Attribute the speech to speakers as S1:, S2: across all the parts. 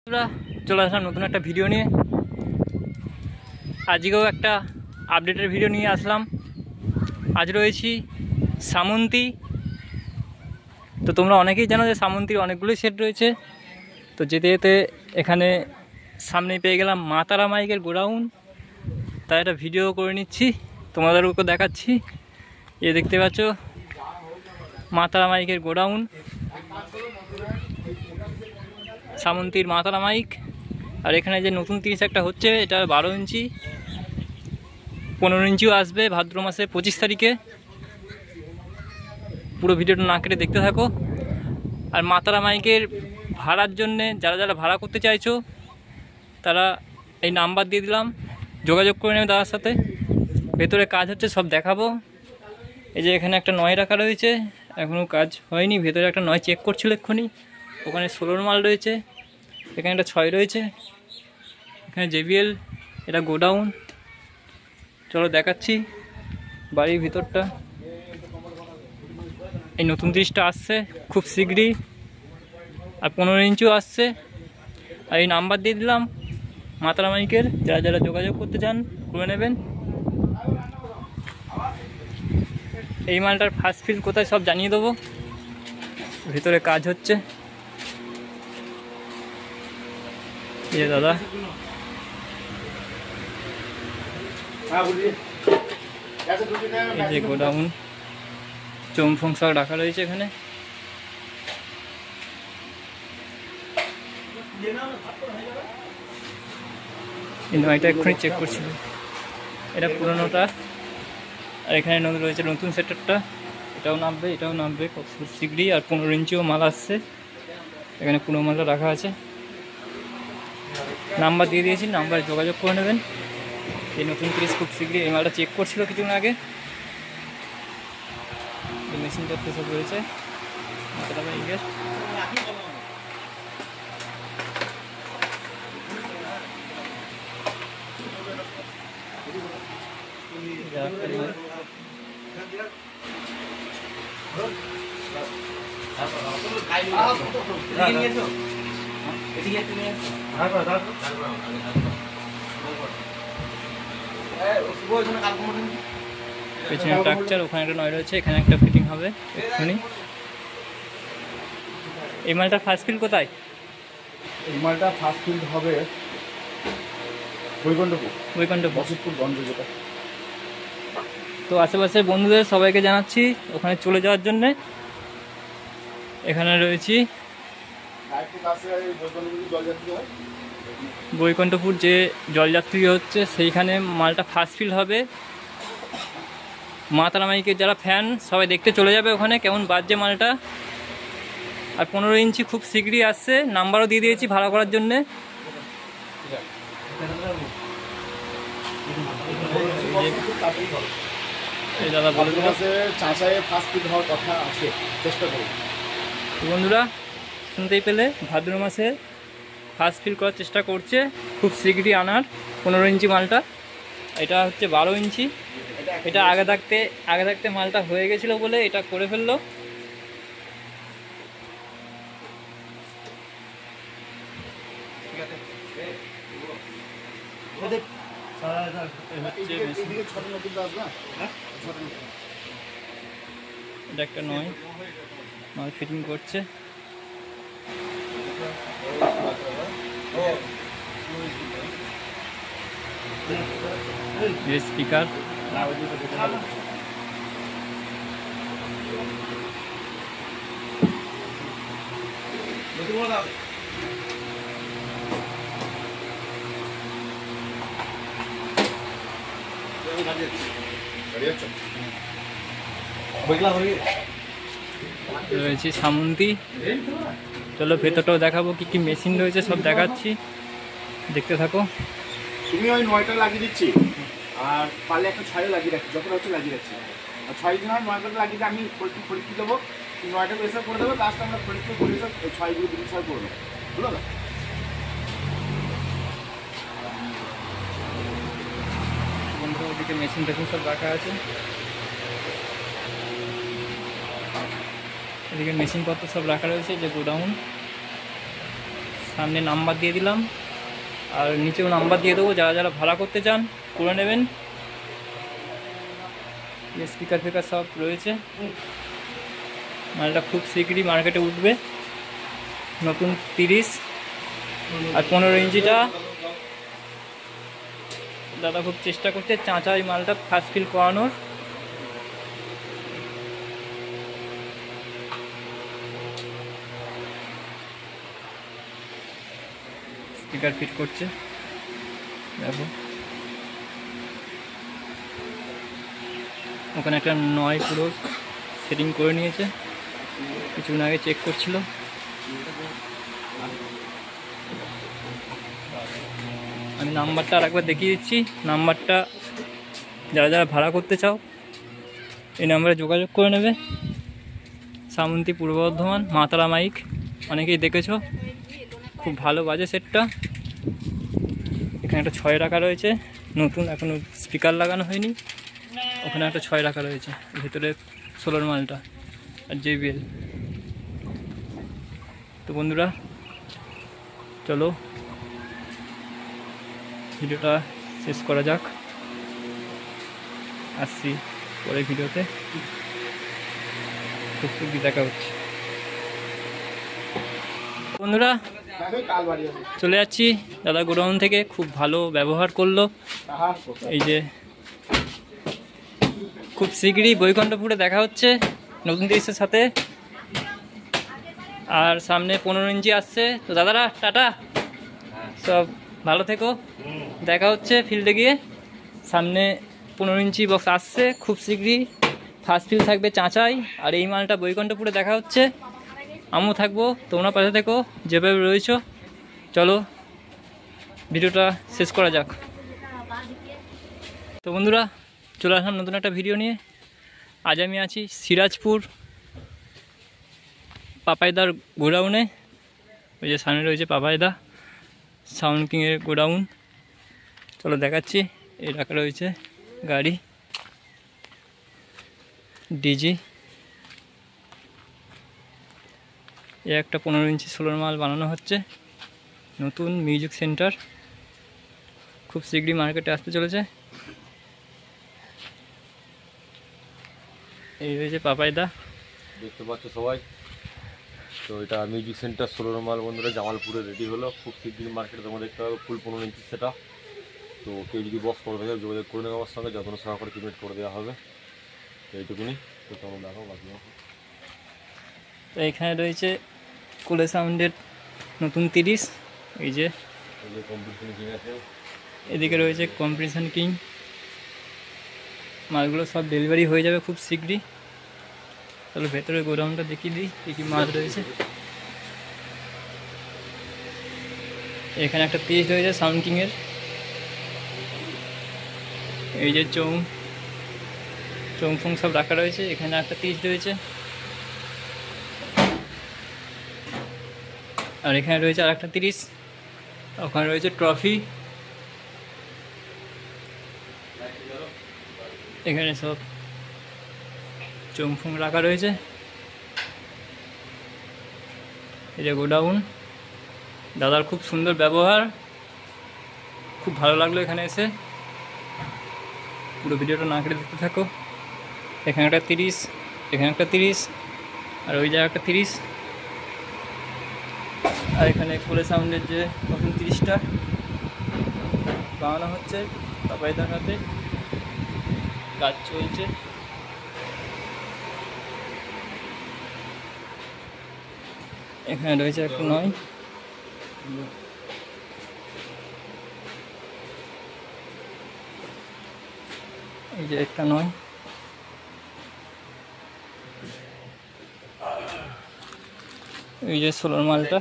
S1: আমরা চলে আসলাম নতুন একটা ভিডিও নিয়ে। আজকেও একটা আপডেটের ভিডিও নিয়ে আসলাম। আজ রয়েছি সামন্তী। তো তোমরা অনেকেই জানো যে সামন্তীর অনেকগুলোই সেট রয়েছে। তো যেতে যেতে এখানে সামনে পেয়ে গেলাম মা তারা মাইকের গোডাউন। তাই একটা ভিডিও করে নিচ্ছি, তোমাদেরকে দেখাচ্ছি। এ দেখতে পাচ্ছ মা তারা মাইকের গোডাউন, সামন্তীর মা তারা মাইক। আর এখানে যে নতুন 30 একটা হচ্ছে, এটা 12 ইঞ্চি, 15 ইঞ্চিও আসবে ভাদ্র মাসে 25 তারিখে। পুরো ভিডিওটা না কেটে দেখতে থাকো। আর মা তারা মাইকের ভাড়ার জন্যে যারা যারা ভাড়া করতে চাইছো তারা এই নাম্বার দিয়ে দিলাম, যোগাযোগ করে নেবে দাদার সাথে। ভেতরে কাজ হচ্ছে, সব দেখাবো। এই যে এখানে একটা নয় রাখা রয়েছে, এখনও কাজ হয়নি। ভেতরে একটা নয় চেক করছিল এক্ষুনি। ওখানে 16 মাল রয়েছে, এখানে একটা 6 রয়েছে, এখানে JBL। এটা গোডাউন। চলো দেখাচ্ছি বাড়ির ভিতরটা। এই নতুন 30টা আসছে খুব শীঘ্রই, আর 15 ইঞ্চিও আসছে। আর এই নাম্বার দিয়ে দিলাম মা তারা মাইকের, যারা যারা যোগাযোগ করতে চান করে নেবেন। এই মালটার ফার্স্ট ফিল কোথায় সব জানিয়ে দেবো। ভিতরে কাজ হচ্ছে। এই দাদা, এই যে গোডাউন, চমফং সব রাখা রয়েছে এখানে। এই নয়টা এক্ষুনি চেক করছিল, এটা পুরোনোটা। আর এখানে রয়েছে নতুন সেটারটা, এটাও নামবে, এটাও নামবে খুব শীঘ্রই। আর 15 ইঞ্চিও মাল আসছে, এখানে পুরো মালটা রাখা আছে। নাম্বার দিয়ে দিয়েছি, নাম্বারে যোগাযোগ করে নেবেন। এই নতুন 30 খুব শীঘ্রই। এই মালটা চেক করছিল কিছুদিন আগে। এই মেশিনপত্র সব রয়েছে মাতারা মাইকের। পেছনে স্ট্রাকচার, ওখানে একটা নয় রয়েছে, এখানে একটা ফিটিং হবে এক্ষুনি। এই মালটা ফার্স্ট ফিল কোথায়?
S2: এই মালটা ফার্স্ট ফিল্ড হবে বৈকুণ্ঠপুর বসিতপুরগঞ্জ যেটা।
S1: তো আশেপাশের বন্ধুদের সবাইকে জানাচ্ছি ওখানে চলে যাওয়ার জন্যে। এখানে রয়েছি বৈকুণ্ঠপুর, যে জলযাত্রী হচ্ছে সেইখানে মালটা ফার্স্ট ফিল হবে। মা তারা মাইকের যারা ফ্যান সবাই দেখতে চলে যাবে ওখানে, কেমন বাজছে মালটা। আর 15 ইঞ্চি খুব শীঘ্রই আসছে, নাম্বারও দিয়ে দিয়েছি ভাড়া করার জন্যে। এই দাদা বলে দিল
S2: চাঁচায় ফার্স্ট ফিল্ড হওয়ার কথা আছে, চেষ্টা করব।
S1: বন্ধুরা শুনতেই পেলে, ভাদ্র মাসে ফার্স্ট ফিল করার চেষ্টা করছে, খুব শীঘ্রই আনার 15 ইঞ্চি মালটা। এটা হচ্ছে 12 ইঞ্চি। এটা আগে থাকতে মালটা হয়ে গেছিলো বলে এটা করে ফেললো। এটা একটা নয় মাল ফিটিং করছে। স্পিকার, রয়েছে সামন্তী। চলো ভেতরটাও দেখাবো, কি কি মেশিন রয়েছে সব দেখাচ্ছি, দেখতে থাকো।
S2: তুমি ওই 9টা লাগিয়ে দিচ্ছি, আর পারলে একটা 6 লাগিয়ে রাখছি, যখন হচ্ছে লাগিয়ে রাখছি। আর 6 দিন হয় 9টা লাগিয়ে দিয়ে আমি পরীক্ষা দেবো, 9টা এসব করে দেবো, লাস্ট আমরা পরীক্ষা করে সব 6 দিয়ে 6 করবো, বুঝলো না?
S1: বন্ধু ওদিকে মেশিন টেশিন সব রাখা আছে। এদিকে মেশিনপত্র সব রাখা রয়েছে, যে গোডাউন সামনে নাম্বার দিয়ে দিলাম, আর নিচেও নাম্বার দিয়ে দেবো, যারা যারা ভাড়া করতে চান করে নেবেন। স্পিকার ফিকার সব রয়েছে। মালটা খুব শীঘ্রই মার্কেটে উঠবে। নতুন 30 আর 15 ইঞ্চিটা দাদা খুব চেষ্টা করছে চাঁচা এই মালটা ফার্স্ট ফিল করানোর। স্পিকার ফিট করছে, দেখো ওখানে একটা নয় পুরো সেটিং করে নিয়েছে, কিছুদিন আগে চেক করছিল। আমি নাম্বারটা আর একবার দেখিয়ে দিচ্ছি। নাম্বারটা যারা যারা ভাড়া করতে চাও এই নাম্বারে যোগাযোগ করে নেবে। সামন্তী, পূর্ব বর্ধমান, মা তারা মাইক, অনেকেই দেখেছো, খুব ভালো বাজে সেটটা। এখানে একটা 6 রাখা রয়েছে নতুন, এখনও স্পিকার লাগানো হয়নি। ওখানে একটা 6 রাখা রয়েছে, ভেতরে 16 মালটা আর JBL। তো বন্ধুরা চলো ভিডিওটা শেষ করা যাক, আসছি পরের ভিডিওতে, খুব শীঘ্রই দেখা হচ্ছে। বন্ধুরা চলে যাচ্ছি দাদা গোডাউন থেকে, খুব ভালো ব্যবহার করলো। এই যে খুব শীঘ্রই বৈকুণ্ঠপুরে দেখা হচ্ছে নতুন 30-এর সাথে। আর সামনে 15 ইঞ্চি আসছে। তো দাদারা টাটা, সব ভালো থেকো, দেখা হচ্ছে ফিল্ডে গিয়ে। সামনে 15 ইঞ্চি বক্স আসছে খুব শীঘ্রই, ফার্স্ট ফিল থাকবে চাঁচাই। আর এই মালটা বৈকুণ্ঠপুরে দেখা হচ্ছে, আমিও থাকবো, তোমরা পাশে থেকো যেভাবে রয়েছো। চলো ভিডিওটা শেষ করা যাক। তো বন্ধুরা চলে আসলাম নতুন একটা ভিডিও নিয়ে। আজ আমি আছি সিরাজপুর পাপাইদার গোডাউনে। ওই যে সামনে রয়েছে পাপাইদা সাউন্ড কিংয়ের গোডাউন। চলো দেখাচ্ছি। এই রাখা রয়েছে গাড়ি ডিজি। এ একটা 15 ইঞ্চি 16 মাল বানানো হচ্ছে, নতুন মিউজিক সেন্টার, খুব শীঘ্রই মার্কেটে আসতে চলেছে। এই রয়েছে পাপাইদা,
S3: দেখতে পাচ্ছ সবাই। তো এটা মিউজিক সেন্টার 16 মাল বন্ধুরা জামালপুরে রেডি হলো, খুব শীঘ্রই মার্কেটে তোমরা দেখতে পাবে ফুল 15 ইঞ্চি সেটা। তো কেউ যদি বক্স করে থাকে যোগাযোগ করে নেবে আমার সঙ্গে, যত্ন সহকারে পেমেন্ট করে দেওয়া হবে। তো এইটুকুনি। তো তোমরা দেখো বাকি।
S1: তো এখানে রয়েছে কোলে সাউন্ডের নতুন 30। এই যে
S3: কম্পিটিশন কিং আছে,
S1: এদিকে রয়েছে কম্পিটিশন কিং। মালগুলো সব ডেলিভারি হয়ে যাবে খুব শীঘ্রই। তাহলে ভেতরে গোডাউনটা দেখিয়ে দিই কী কী মাল রয়েছে। এখানে একটা 30 রয়েছে সাউন্ড কিংয়ের। এই যে চৌফং সব রাখা রয়েছে। এখানে একটা 30 রয়েছে, আর এখানে রয়েছে আর একটা 30। ওখানে রয়েছে ট্রফি। এখানে সব চৌফং রাখা রয়েছে। এই যে গোডাউন। দাদার খুব সুন্দর ব্যবহার, খুব ভালো লাগলো এখানে এসে। পুরো ভিডিওটা না কেটে দেখতে থাকো। এখানে একটা 30, এখানে একটা 30, আর ওই জায়গায় একটা 30। আর এখানে কোলে সাউন্ডের যে নতুন 30টা বানানো হচ্ছে, পাপাইদার হাতে কাজ চলছে। এখানে রয়েছে একটা 9। এই যে একটা 9। এই যে 16 মালটা।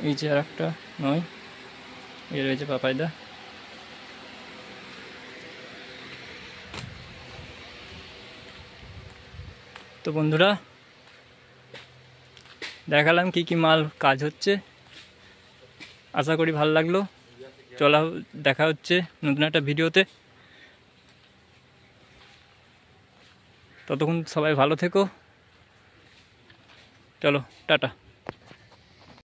S1: এই যে আর একটা 9। এই রয়েছে পাপাইদা। তো বন্ধুরা দেখালাম কি কি মাল কাজ হচ্ছে, আশা করি ভালো লাগলো। চলা দেখা হচ্ছে নতুন একটা ভিডিওতে। ততক্ষণ সবাই ভালো থেকো, চলো টাটা।